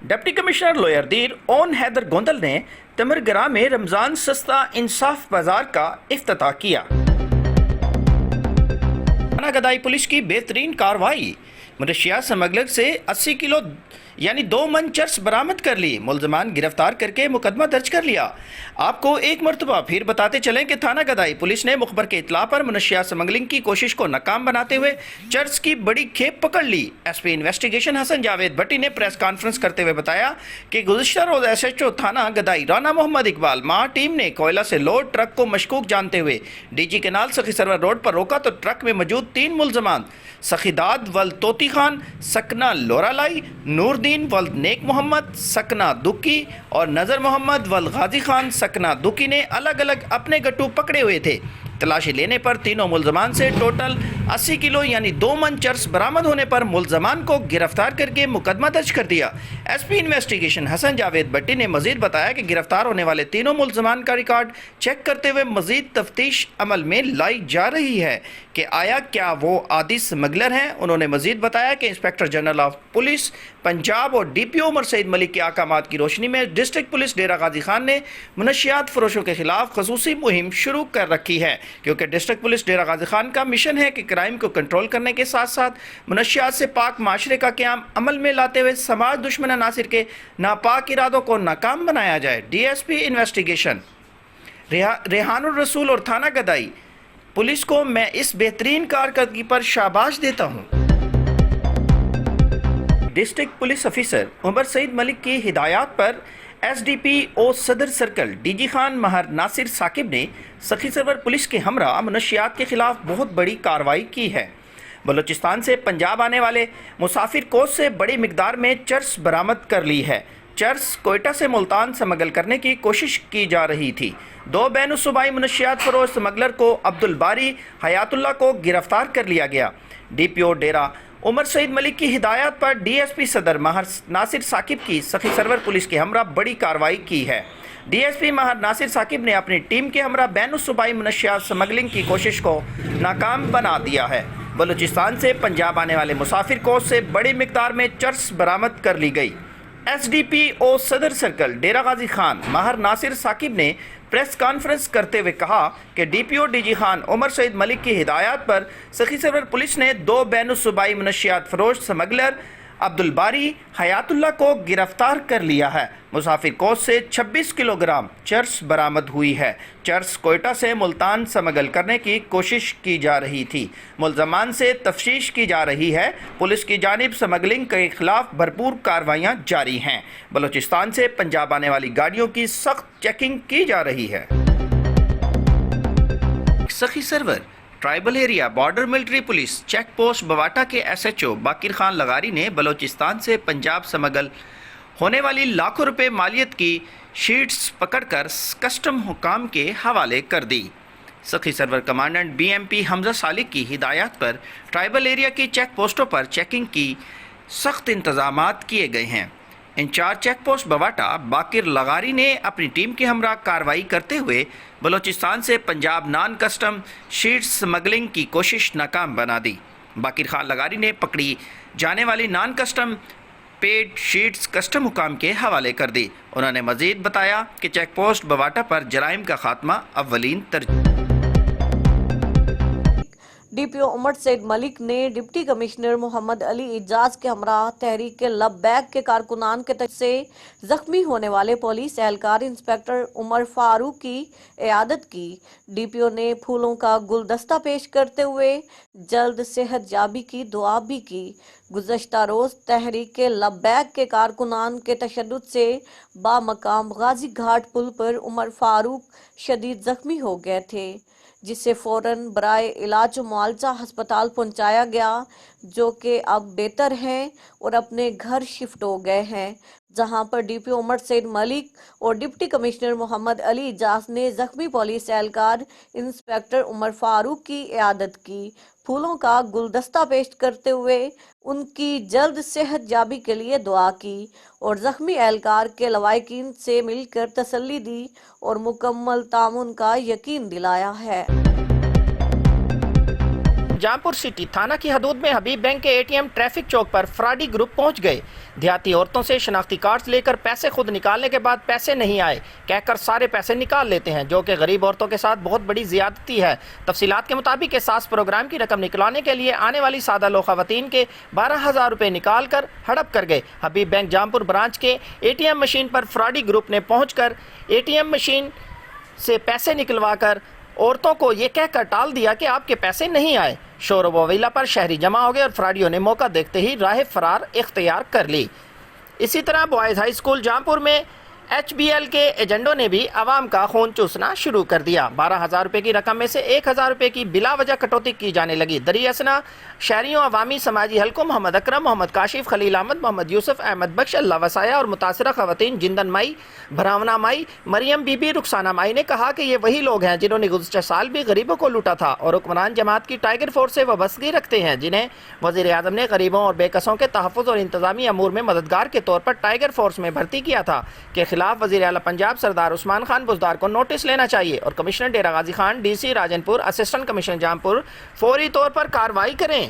Deputy commissioner Lower Dir Aun Haider Gondal ने तमरगरा में रमज़ान सस्ता इंसाफ बाजार का इफ्तिताह किया। थाना गदाई पुलिस की बेहतरीन कार्रवाई, मनशियात स्मगलर से 80 किलो यानी 2 मन चर्स बरामद कर ली, मुलजमान गिरफ्तार करके मुकदमा दर्ज कर लिया। आपको एक मरतबा फिर बताते चलें कि थाना गदाई पुलिस ने मुखबर के इतला पर मनशियात स्मगलिंग की कोशिश को नाकाम बनाते हुए चर्स की बड़ी खेप पकड़ ली। एसपी इन्वेस्टिगेशन हसन जावेद भट्टी ने प्रेस कॉन्फ्रेंस करते हुए बताया कि गुज़िश्ता रोज एसएचओ थाना गदाई राना मोहम्मद इकबाल मां टीम ने कोयला से लोड ट्रक को मशकूक जानते हुए डीजी केनाल सखी सरवर रोड पर रोका तो ट्रक में मौजूद 3 मुलजमान सखीदाद वल तोती खान, सकना लोरालाई, नूरदीन वल नेक मोहम्मद, सकना दुकी और नज़र मोहम्मद वल गाजी खान सकना दुकी ने अलग अलग अपने गट्टू पकड़े हुए थे। तलाशी लेने पर तीनों मुलजमान से टोटल 80 किलो यानी 2 मन चर्स बरामद होने पर मुलजमान को गिरफ्तार करके मुकदमा दर्ज कर दिया। एसपी इन्वेस्टिगेशन हसन जावेद भट्टी ने मजीद बताया कि गिरफ्तार होने वाले तीनों मुलजमान का रिकॉर्ड चेक करते हुए मजीद तफ्तीश अमल में लाई जा रही है कि आया क्या वो आदि स्मगलर हैं। उन्होंने मजीद बताया कि inspector general of police Punjab और डीपीओ उमर सईद मलिक के अहकामात की रोशनी में डिस्ट्रिक्ट पुलिस डेरा गाजी खान ने मनशियात फरोशों के खिलाफ खसूसी मुहिम शुरू कर रखी है, क्योंकि डिस्ट्रिक्ट पुलिस डेरा गाजी खान का मिशन है कि क्राइम को कंट्रोल करने के साथ साथ मनशियात से पाक माशरे का क़याम अमल में लाते हुए समाज दुश्मन अनासिर के नापाक इरादों को नाकाम बनाया जाए। डीएसपी इन्वेस्टिगेशन रेहानुर रसूल और थाना गदाई पुलिस को मैं इस बेहतरीन कारकर्दगी पर शाबाश देता हूँ। District police officer Umar Saeed Malik की हिदायत पर SDPO Sadar circle DG Khan Mahar Nasir Saqib ने सखी सरवर पुलिस के हमरा मनशियात के खिलाफ बहुत बड़ी कार्रवाई की है। बलूचिस्तान से पंजाब आने वाले मुसाफिर कोच से बड़ी मिकदार में चर्स बरामद कर ली है। चर्स कोयटा से मुल्तान स्मगल करने की कोशिश की जा रही थी। 2 बैनुसूबाई मनशियात फरोश स्मगलर को अब्दुल बारी हयातुल्लाह को गिरफ्तार कर लिया गया। डीपीओ डेरा उमर सईद मलिक की हिदायत पर डीएसपी सदर महर नासिर साकिब की सखी सरवर पुलिस के हमरा बड़ी कार्रवाई की है। डीएसपी महर नासिर साकिब ने अपनी टीम के हमरा बैनुसूबाई मनशियात स्मगलिंग की कोशिश को नाकाम बना दिया है। बलूचिस्तान से पंजाब आने वाले मुसाफिर कोच से बड़ी मिकदार में चर्स बरामद कर ली गई। एसडीपीओ सदर सर्कल डेरा गाजी खान महर नासिर साकिब ने प्रेस कॉन्फ्रेंस करते हुए कहा कि डीपीओ डीजी खान उमर सईद मलिक की हिदायत पर सखी सरवर पुलिस ने 2 बैनुसूबाई मनशियात फरोश स्मगलर अब्दुल बारी हयातुल्लाह को गिरफ्तार कर लिया है। मुसाफिर कोच से 26 किलोग्राम चर्स बरामद हुई है। चर्स कोयटा से मुल्तान स्मगल करने की कोशिश की जा रही थी। मुलजमान से तफ्तीश की जा रही है। पुलिस की जानिब स्मगलिंग के खिलाफ भरपूर कार्रवाइयाँ जारी हैं। बलूचिस्तान से पंजाब आने वाली गाड़ियों की सख्त चेकिंग की जा रही है। Sakhi Sarwar tribal area border military police check post Bawata के एसएचओ बाकिर खान लगारी ने बलूचिस्तान से पंजाब स्मगल होने वाली लाखों रुपए मालियत की शीट्स पकड़कर कस्टम हुकाम के हवाले कर दी। सखी सरवर कमांडेंट बीएमपी हमजा सालिक की हिदायत पर ट्राइबल एरिया की चेक पोस्टों पर चेकिंग की सख्त इंतजामात किए गए हैं। Incharge check post Bawata Baqir Lagari ने अपनी टीम के हमरा कार्रवाई करते हुए बलूचिस्तान से Punjab non custom sheets smuggling की कोशिश नाकाम बना दी। बाकिर खान लगारी ने पकड़ी जाने वाली non custom paid sheets custom हुकाम के हवाले कर दी। उन्होंने मजीद बताया कि चेक पोस्ट बवाटा पर जराइम का खात्मा अव्वलीन तरजीह। डीपीओ उमर सईद मलिक ने डिप्टी कमिश्नर मोहम्मद अली इजाज के हमरा तहरीक लब्बैक के कारकुनान के तरफ से जख्मी होने वाले पुलिस एहलकार इंस्पेक्टर उमर फारूक की इयादत की। डीपीओ ने फूलों का गुलदस्ता पेश करते हुए जल्द सेहत याबी की दुआ भी की। गुज़श्ता रोज तहरीक लब्बैक के कारकुनान के तशद्दुद से बामकाम गाजी घाट पुल पर उमर फारूक शदीद जख्मी हो गए थे, जिसे फौरन बराए इलाज मुआलजा हस्पताल पहुंचाया गया, जो कि अब बेहतर हैं और अपने घर शिफ्ट हो गए हैं, जहां पर डीपीओ उमर सईद मलिक और डिप्टी कमिश्नर मोहम्मद अली इजाज ने जख्मी पुलिस एहलकार इंस्पेक्टर उमर फारूक की इयादत की। फूलों का गुलदस्ता पेश करते हुए उनकी जल्द सेहत याबी के लिए दुआ की और जख्मी एहलकार के लवाहिकीन से मिलकर तसल्ली दी और मुकम्मल तामुन का यकीन दिलाया है। جامپور سٹی تھانہ کی حدود میں حبیب بینک کے ATM ٹریفک چوک پر فراڈی گروپ پہنچ گئے. دیہاتی عورتوں سے شناختی کارڈز لے کر پیسے خود نکالنے کے بعد پیسے نہیں آئے کہہ کر سارے پیسے نکال لیتے ہیں، جو کہ غریب عورتوں کے ساتھ بہت بڑی زیادتی ہے. تفصیلات کے مطابق احساس پروگرام کی رقم نکلوانے کے لیے آنے والی سادہ لو خواتین کے 12,000 روپے نکال کر ہڑپ کر گئے. حبیب بینک جامپور برانچ کے ATM مشین پر فراڈی گروپ نے پہنچ کر ATM مشین سے پیسے نکلوا کر عورتوں کو یہ کہہ کر ٹال دیا کہ آپ کے پیسے نہیں آئے. شور و ویلا پر شہری جمع ہو گئے اور فراڈیوں نے موقع دیکھتے ہی راہ فرار اختیار کر لی. اسی طرح بوائز ہائی اسکول جامپور میں HBL کے ایجنٹوں نے بھی عوام کا خون چوسنا شروع کر دیا. 12,000 روپے کی رقم میں سے 1,000 روپے کی بلا وجہ کٹوتی کی جانے لگی. دری اثنا شہریوں عوامی سماجی حلقوں محمد اکرم، محمد کاشف، خلیل احمد، محمد یوسف، احمد بخش، اللہ وسایا اور متاثرہ خواتین جندن مائی، بھراونا مائی، مریم بی بی، رخسانہ مائی نے کہا کہ یہ وہی لوگ ہیں جنہوں نے گزشتہ سال بھی غریبوں کو لوٹا تھا اور حکمران جماعت کی ٹائیگر فورس سے وابستگی رکھتے ہیں، جنہیں وزیر اعظم نے غریبوں اور بے کسوں کے تحفظ اور انتظامی امور میں مددگار کے طور پر ٹائیگر فورس میں بھرتی کیا تھا کے خلاف وزیر اعلیٰ پنجاب سردار عثمان خان بزدار کو نوٹس لینا چاہیے اور کمشنر ڈیرہ غازی خان، DC راجن پور، اسسٹنٹ کمشنر جامپور فوری طور پر کارروائی کریں.